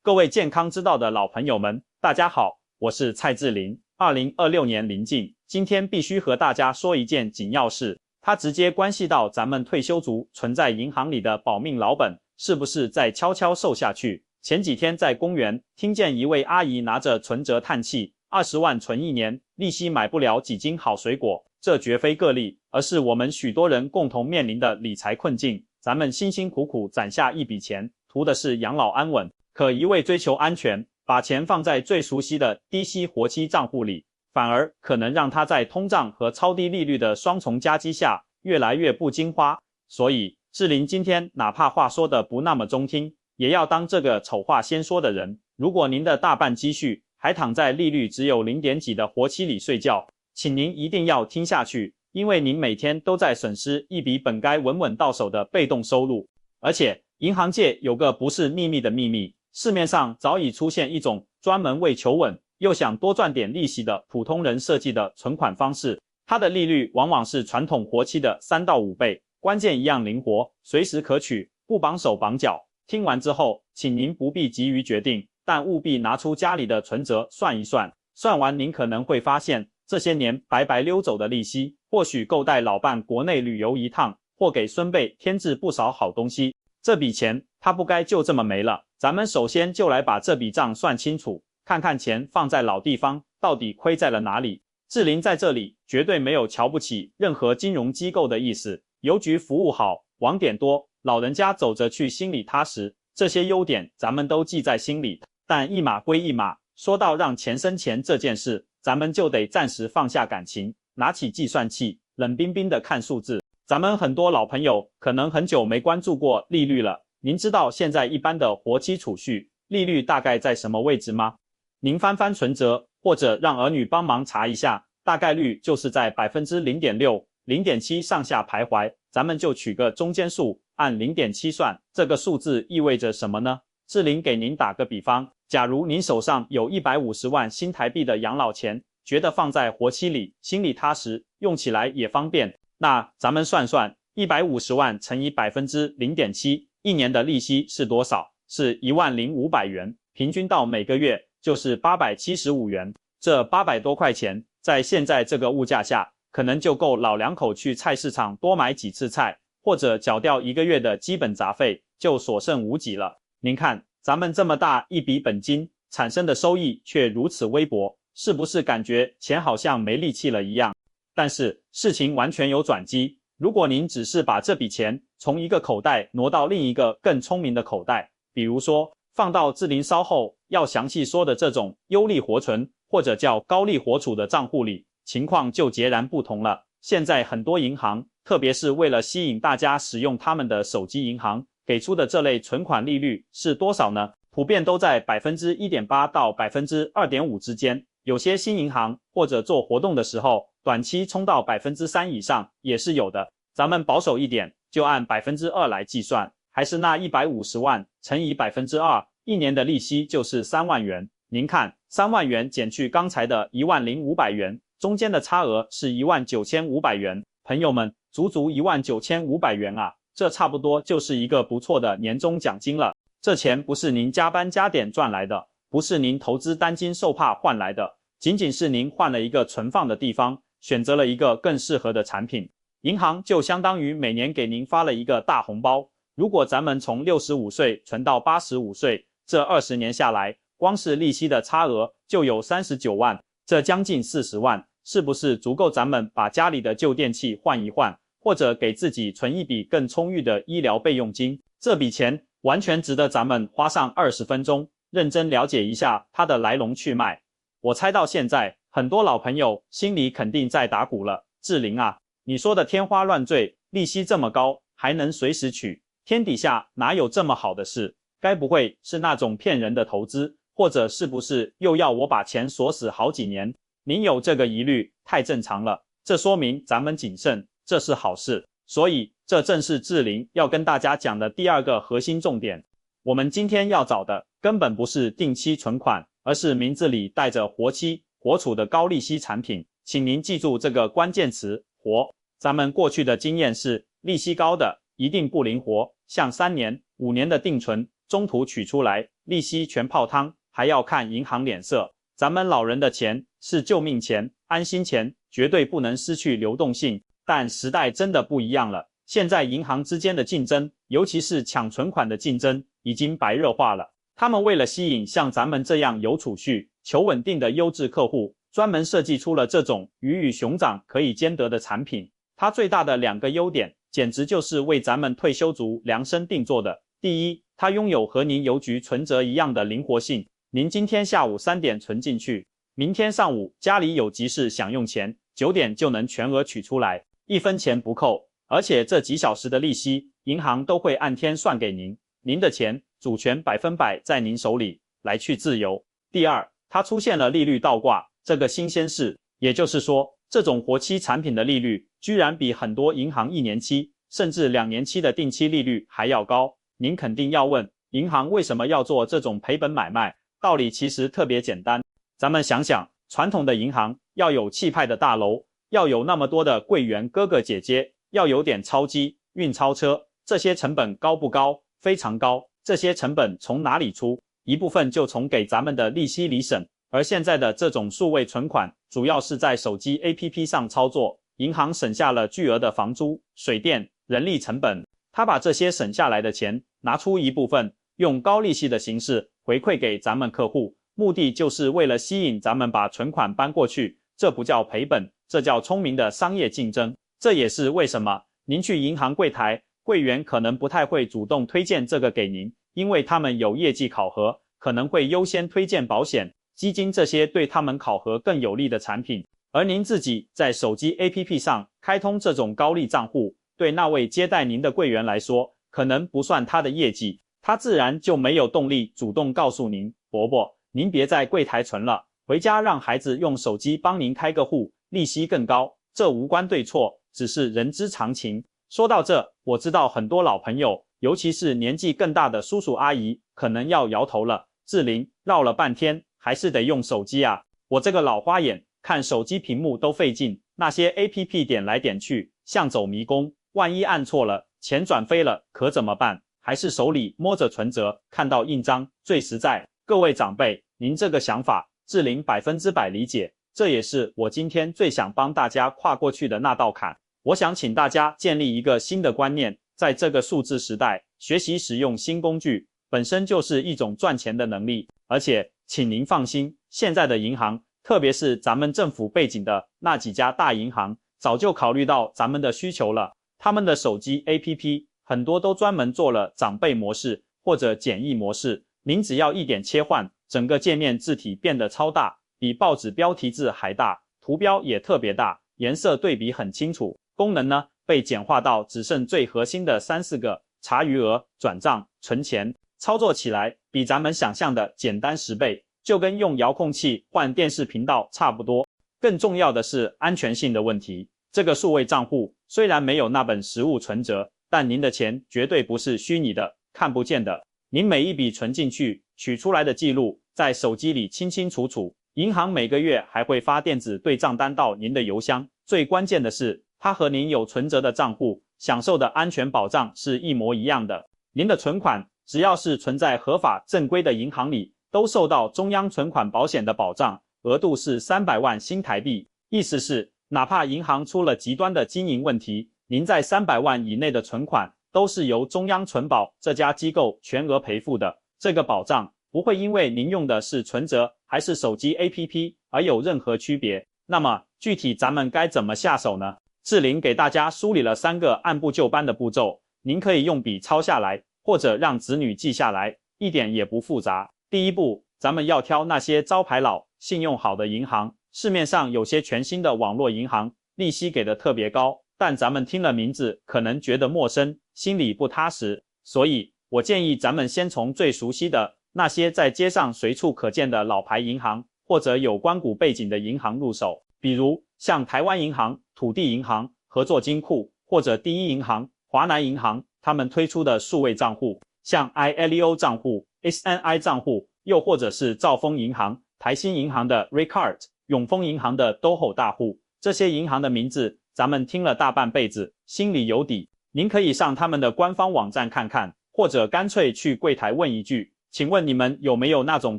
各位健康之道的老朋友们，大家好，我是蔡志林。2026年临近，今天必须和大家说一件紧要事，它直接关系到咱们退休族存在银行里的保命老本是不是在悄悄瘦下去。前几天在公园听见一位阿姨拿着存折叹气，20万存1年，利息买不了几斤好水果。这绝非个例，而是我们许多人共同面临的理财困境。咱们辛辛苦苦攒下一笔钱，图的是养老安稳，可一味追求安全，把钱放在最熟悉的低息活期账户里，反而可能让它在通胀和超低利率的双重夹击下越来越不经花。所以志林今天哪怕话说的不那么中听，也要当这个丑话先说的人。如果您的大半积蓄还躺在利率只有0点几的活期里睡觉，请您一定要听下去，因为您每天都在损失一笔本该稳稳到手的被动收入。而且银行界有个不是秘密的秘密，市面上早已出现一种专门为求稳又想多赚点利息的普通人设计的存款方式，它的利率往往是传统活期的3到5倍，关键一样灵活，随时可取，不绑手绑脚。听完之后，请您不必急于决定，但务必拿出家里的存折算一算，算完您可能会发现，这些年白白溜走的利息，或许够带老伴国内旅游一趟，或给孙辈添置不少好东西。这笔钱它不该就这么没了。咱们首先就来把这笔账算清楚，看看钱放在老地方到底亏在了哪里。志林在这里绝对没有瞧不起任何金融机构的意思，邮局服务好，网点多，老人家走着去心里踏实，这些优点咱们都记在心里。但一码归一码，说到让钱生钱这件事，咱们就得暂时放下感情，拿起计算器，冷冰冰的看数字。咱们很多老朋友可能很久没关注过利率了，您知道现在一般的活期储蓄利率大概在什么位置吗？您翻翻存折，或者让儿女帮忙查一下，大概率就是在 0.6%、0.7% 上下徘徊。咱们就取个中间数，按 0.7 算，这个数字意味着什么呢？志林给您打个比方，假如您手上有150万新台币的养老钱，觉得放在活期里心里踏实，用起来也方便，那咱们算算150万乘以 0.7%， 一年的利息是多少？是10500元，平均到每个月就是875元。这800多块钱，在现在这个物价下，可能就够老两口去菜市场多买几次菜，或者缴掉1个月的基本杂费，就所剩无几了。您看，咱们这么大一笔本金，产生的收益却如此微薄，是不是感觉钱好像没力气了一样？但是事情完全有转机，如果您只是把这笔钱从一个口袋挪到另一个更聪明的口袋，比如说放到志林稍后要详细说的这种优利活存或者叫高利活储的账户里，情况就截然不同了。现在很多银行，特别是为了吸引大家使用他们的手机银行，给出的这类存款利率是多少呢？普遍都在 1.8% 到 2.5% 之间，有些新银行或者做活动的时候，短期冲到 3% 以上也是有的。咱们保守一点，就按 2% 来计算，还是那150万乘以 2%， 一年的利息就是3万元。您看，3万元减去刚才的10500元，中间的差额是19500元。朋友们，足足19500元啊！这差不多就是一个不错的年终奖金了。这钱不是您加班加点赚来的，不是您投资担惊受怕换来的，仅仅是您换了一个存放的地方，选择了一个更适合的产品。银行就相当于每年给您发了一个大红包。如果咱们从65岁存到85岁，这20年下来，光是利息的差额就有39万，这将近40万，是不是足够咱们把家里的旧电器换一换，或者给自己存一笔更充裕的医疗备用金？这笔钱完全值得咱们花上20分钟，认真了解一下它的来龙去脉。我猜到现在，很多老朋友心里肯定在打鼓了。志林啊，你说的天花乱坠，利息这么高，还能随时取，天底下哪有这么好的事？该不会是那种骗人的投资，或者是不是又要我把钱锁死好几年？您有这个疑虑，太正常了，这说明咱们谨慎，这是好事。所以这正是志林要跟大家讲的第2个核心重点。我们今天要找的根本不是定期存款，而是名字里带着活期、活储的高利息产品。请您记住这个关键词，活。咱们过去的经验是，利息高的一定不灵活，像3年、5年的定存，中途取出来，利息全泡汤，还要看银行脸色。咱们老人的钱是救命钱、安心钱，绝对不能失去流动性。但时代真的不一样了，现在银行之间的竞争，尤其是抢存款的竞争，已经白热化了。他们为了吸引像咱们这样有储蓄、求稳定的优质客户，专门设计出了这种鱼与熊掌可以兼得的产品。它最大的2个优点，简直就是为咱们退休族量身定做的。第一，它拥有和您邮局存折一样的灵活性。您今天下午3点存进去，明天上午家里有急事想用钱，9点就能全额取出来，1分钱不扣。而且这几小时的利息，银行都会按天算给您，您的钱主权100%在您手里，来去自由。第二，它出现了利率倒挂这个新鲜事，也就是说，这种活期产品的利率居然比很多银行1年期甚至2年期的定期利率还要高。您肯定要问，银行为什么要做这种赔本买卖？道理其实特别简单，咱们想想，传统的银行要有气派的大楼，要有那么多的柜员哥哥姐姐，要有点钞机、运钞车，这些成本高不高？非常高。这些成本从哪里出？一部分就从给咱们的利息里省。而现在的这种数位存款，主要是在手机 APP 上操作，银行省下了巨额的房租、水电、人力成本。他把这些省下来的钱拿出一部分，用高利息的形式回馈给咱们客户，目的就是为了吸引咱们把存款搬过去。这不叫赔本，这叫聪明的商业竞争。这也是为什么您去银行柜台，柜员可能不太会主动推荐这个给您，因为他们有业绩考核，可能会优先推荐保险、基金这些对他们考核更有利的产品。而您自己在手机 APP 上开通这种高利账户，对那位接待您的柜员来说，可能不算他的业绩，他自然就没有动力主动告诉您，伯伯，您别在柜台存了，回家让孩子用手机帮您开个户，利息更高。这无关对错，只是人之常情。说到这，我知道很多老朋友，尤其是年纪更大的叔叔阿姨，可能要摇头了。志玲，绕了半天，还是得用手机啊。我这个老花眼，看手机屏幕都费劲，那些 APP 点来点去，像走迷宫，万一按错了，钱转飞了，可怎么办？还是手里摸着存折，看到印章最实在。各位长辈，您这个想法，志玲100%理解，这也是我今天最想帮大家跨过去的那道坎。我想请大家建立一个新的观念，在这个数字时代，学习使用新工具本身就是一种赚钱的能力。而且请您放心，现在的银行，特别是咱们政府背景的那几家大银行，早就考虑到咱们的需求了。他们的手机 APP 很多都专门做了长辈模式或者简易模式，您只要一点切换，整个界面字体变得超大，比报纸标题字还大，图标也特别大，颜色对比很清楚。功能呢，被简化到只剩最核心的3-4个，查余额、转账、存钱，操作起来比咱们想象的简单10倍，就跟用遥控器换电视频道差不多。更重要的是安全性的问题，这个数位账户虽然没有那本实物存折，但您的钱绝对不是虚拟的、看不见的。您每一笔存进去、取出来的记录在手机里清清楚楚，银行每个月还会发电子对账单到您的邮箱。最关键的是，它和您有存折的账户享受的安全保障是一模一样的。您的存款只要是存在合法正规的银行里，都受到中央存款保险的保障，额度是300万新台币。意思是，哪怕银行出了极端的经营问题，您在300万以内的存款都是由中央存保这家机构全额赔付的。这个保障不会因为您用的是存折还是手机 APP 而有任何区别。那么具体咱们该怎么下手呢？志玲给大家梳理了3个按部就班的步骤，您可以用笔抄下来，或者让子女记下来，一点也不复杂。第一步，咱们要挑那些招牌老、信用好的银行。市面上有些全新的网络银行，利息给的特别高，但咱们听了名字可能觉得陌生，心里不踏实。所以我建议咱们先从最熟悉的那些在街上随处可见的老牌银行，或者有官股背景的银行入手，比如像台湾银行、土地银行、合作金库，或者第一银行、华南银行，他们推出的数位账户，像 iLEO 账户、SNI 账户，又或者是兆丰银行、台新银行的 Recart、永丰银行的 DOHO 大户。这些银行的名字咱们听了大半辈子，心里有底。您可以上他们的官方网站看看，或者干脆去柜台问一句，请问你们有没有那种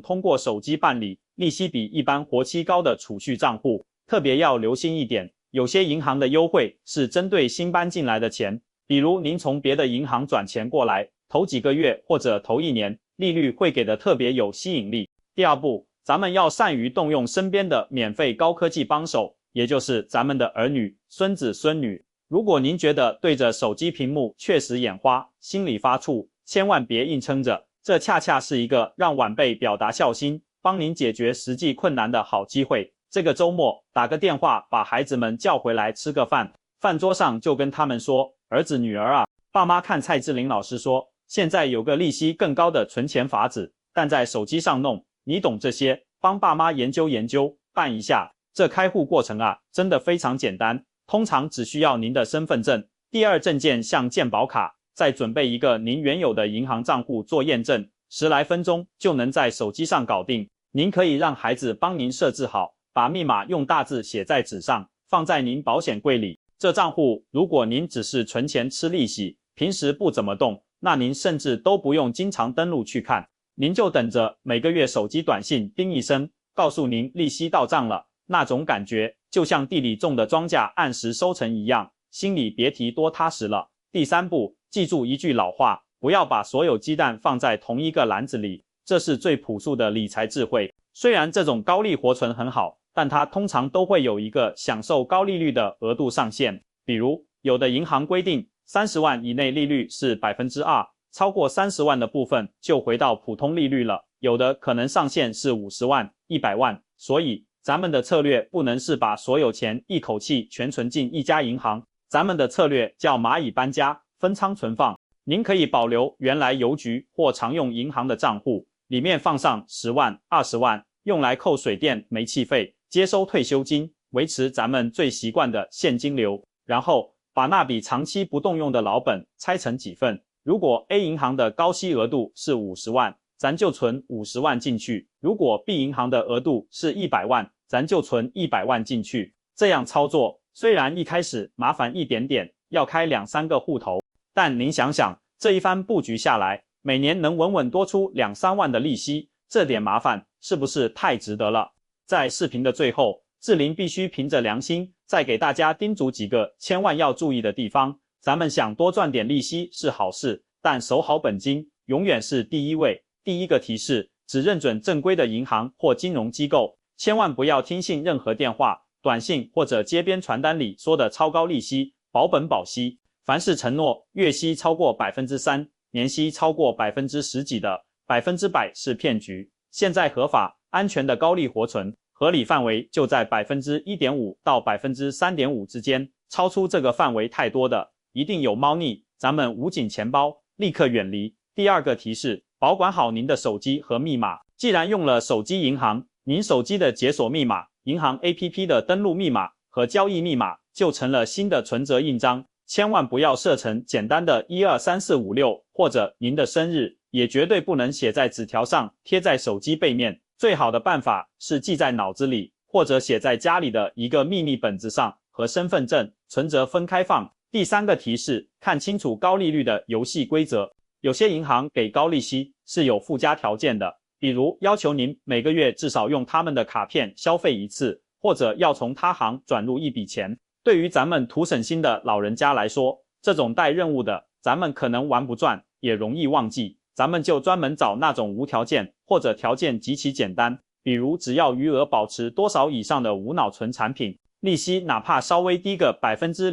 通过手机办理、利息比一般活期高的储蓄账户？特别要留心一点，有些银行的优惠是针对新搬进来的钱，比如您从别的银行转钱过来，头几个月或者头1年，利率会给的特别有吸引力。第二步，咱们要善于动用身边的免费高科技帮手，也就是咱们的儿女、孙子、孙女。如果您觉得对着手机屏幕确实眼花，心里发怵，千万别硬撑着，这恰恰是一个让晚辈表达孝心，帮您解决实际困难的好机会。这个周末打个电话把孩子们叫回来吃个饭，饭桌上就跟他们说，儿子女儿啊，爸妈看蔡志玲老师说，现在有个利息更高的存钱法子，但在手机上弄，你懂这些，帮爸妈研究研究，办一下。这开户过程啊，真的非常简单，通常只需要您的身份证、第二证件像健保卡，再准备一个您原有的银行账户做验证，10来分钟就能在手机上搞定。您可以让孩子帮您设置好，把密码用大字写在纸上，放在您保险柜里。这账户如果您只是存钱吃利息，平时不怎么动，那您甚至都不用经常登录去看，您就等着每个月手机短信叮一声，告诉您利息到账了，那种感觉就像地里种的庄稼按时收成一样，心里别提多踏实了。第三步，记住一句老话，不要把所有鸡蛋放在同一个篮子里，这是最朴素的理财智慧。虽然这种高利活存很好，但它通常都会有一个享受高利率的额度上限，比如有的银行规定30万以内利率是 2%， 超过30万的部分就回到普通利率了，有的可能上限是50万、100万，所以咱们的策略不能是把所有钱一口气全存进一家银行，咱们的策略叫蚂蚁搬家，分仓存放。您可以保留原来邮局或常用银行的账户，里面放上10万、20万，用来扣水电、煤气费，接收退休金，维持咱们最习惯的现金流。然后把那笔长期不动用的老本拆成几份，如果 A 银行的高息额度是50万，咱就存50万进去，如果 B 银行的额度是100万，咱就存100万进去。这样操作虽然一开始麻烦一点点，要开2、3个户头，但您想想，这一番布局下来，每年能稳稳多出2、3万的利息，这点麻烦是不是太值得了？在视频的最后，志玲必须凭着良心再给大家叮嘱几个千万要注意的地方。咱们想多赚点利息是好事，但守好本金永远是第一位。第一个提示，只认准正规的银行或金融机构，千万不要听信任何电话、短信或者街边传单里说的超高利息、保本保息。凡是承诺月息超过 3%、年息超过10%几的，100%是骗局。现在合法、安全的高利活存，合理范围就在 1.5% 到 3.5% 之间，超出这个范围太多的，一定有猫腻，咱们捂紧钱包，立刻远离。第二个提示，保管好您的手机和密码。既然用了手机银行，您手机的解锁密码、银行 APP 的登录密码和交易密码就成了新的存折印章，千万不要设成简单的123456或者您的生日，也绝对不能写在纸条上贴在手机背面。最好的办法是记在脑子里，或者写在家里的一个秘密本子上，和身份证、存折分开放。第三个提示，看清楚高利率的游戏规则。有些银行给高利息是有附加条件的，比如要求您每个月至少用他们的卡片消费1次，或者要从他行转入一笔钱。对于咱们图省心的老人家来说，这种带任务的，咱们可能玩不转，也容易忘记。咱们就专门找那种无条件或者条件极其简单，比如只要余额保持多少以上的无脑存产品，利息哪怕稍微低个 0.1%、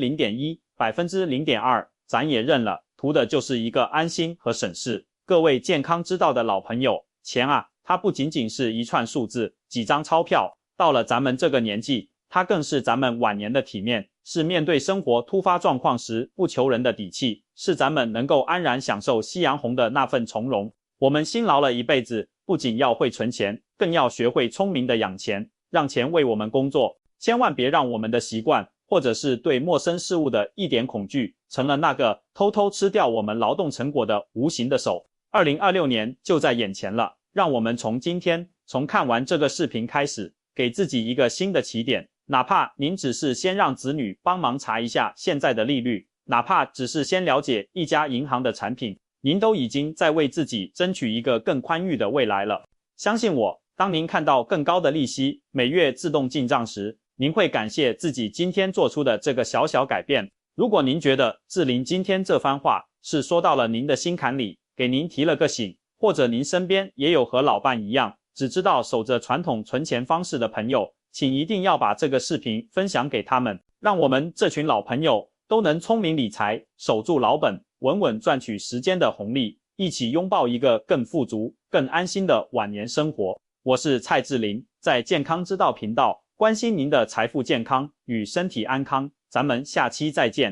0.2%，咱也认了，图的就是一个安心和省事。各位健康之道的老朋友，钱啊，它不仅仅是一串数字、几张钞票，到了咱们这个年纪，它更是咱们晚年的体面，是面对生活突发状况时不求人的底气，是咱们能够安然享受夕阳红的那份从容。我们辛劳了一辈子，不仅要会存钱，更要学会聪明的养钱，让钱为我们工作。千万别让我们的习惯，或者是对陌生事物的一点恐惧，成了那个偷偷吃掉我们劳动成果的无形的手。2026年就在眼前了，让我们从今天，从看完这个视频开始，给自己一个新的起点。哪怕您只是先让子女帮忙查一下现在的利率，哪怕只是先了解一家银行的产品，您都已经在为自己争取一个更宽裕的未来了。相信我，当您看到更高的利息每月自动进账时，您会感谢自己今天做出的这个小小改变。如果您觉得志霖今天这番话是说到了您的心坎里，给您提了个醒，或者您身边也有和老伴一样只知道守着传统存钱方式的朋友，请一定要把这个视频分享给他们，让我们这群老朋友都能聪明理财，守住老本，稳稳赚取时间的红利，一起拥抱一个更富足、更安心的晚年生活。我是蔡志霖，在健康之道频道关心您的财富健康与身体安康，咱们下期再见。